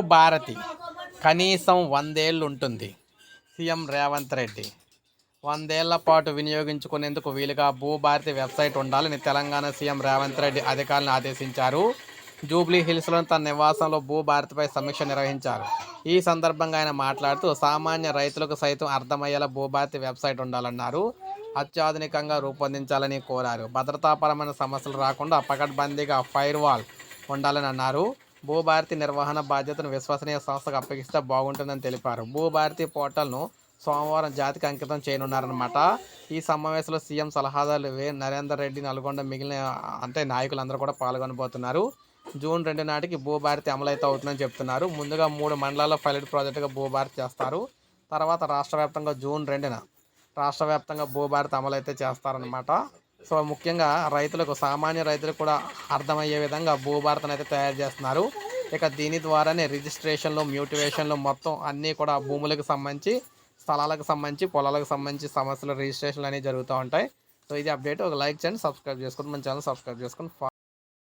భూభారతి కనీసం 100 ఏళ్ళు ఉంటుంది. సీఎం రేవంత్ రెడ్డి 100 ఏళ్ల పాటు వినియోగించుకునేందుకు వీలుగా భూభారతి వెబ్సైట్ ఉండాలని తెలంగాణ సీఎం రేవంత్ రెడ్డి అధికారులను ఆదేశించారు. జూబ్లీ హిల్స్లోని తన నివాసంలో భూభారతిపై సమీక్ష నిర్వహించారు. ఈ సందర్భంగా ఆయన మాట్లాడుతూ సామాన్య రైతులకు సైతం అర్థమయ్యేలా భూభారతి వెబ్సైట్ ఉండాలన్నారు. అత్యాధునికంగా రూపొందించాలని కోరారు. భద్రతాపరమైన సమస్యలు రాకుండా పకడ్బందీగా ఫైర్ వాల్ ఉండాలని అన్నారు. భూభారతి నిర్వహణ బాధ్యతను విశ్వసనీయ సంస్థకు అప్పగిస్తే బాగుంటుందని తెలిపారు. భూభారతి పోర్టల్ను సోమవారం జాతికి అంకితం చేయనున్నారన్నమాట. ఈ సమావేశంలో సీఎం సలహాదారు నరేందర్ రెడ్డి, నల్గొండ మిగిలిన నాయకులందరూ కూడా పాల్గొనబోతున్నారు. జూన్ 2 నాటికి భూభారతి అమలైతే అవుతుందని చెప్తున్నారు. ముందుగా 3 మండలాల్లో పైలట్ ప్రాజెక్టుగా భూభారతి చేస్తారు. తర్వాత రాష్ట్ర వ్యాప్తంగా భూభారతి అమలైతే చేస్తారనమాట. సో ముఖ్యంగా సామాన్య రైతులకు కూడా అర్థమయ్యే విధంగా భూభారతిని అయితే తయారు చేస్తున్నారు. ఇక దీని ద్వారానే రిజిస్ట్రేషన్లు, మ్యూటివేషన్లు మొత్తం అన్నీ కూడా భూములకు సంబంధించి, స్థలాలకు సంబంధించి, పొలాలకు సంబంధించి సమస్యలు రిజిస్ట్రేషన్లు అనేవి జరుగుతూ ఉంటాయి. సో ఇది అప్డేట్. ఒక లైక్ చేయండి, సబ్స్క్రైబ్ చేసుకోండి, మన ఛానల్ సబ్స్క్రైబ్ చేసుకోండి.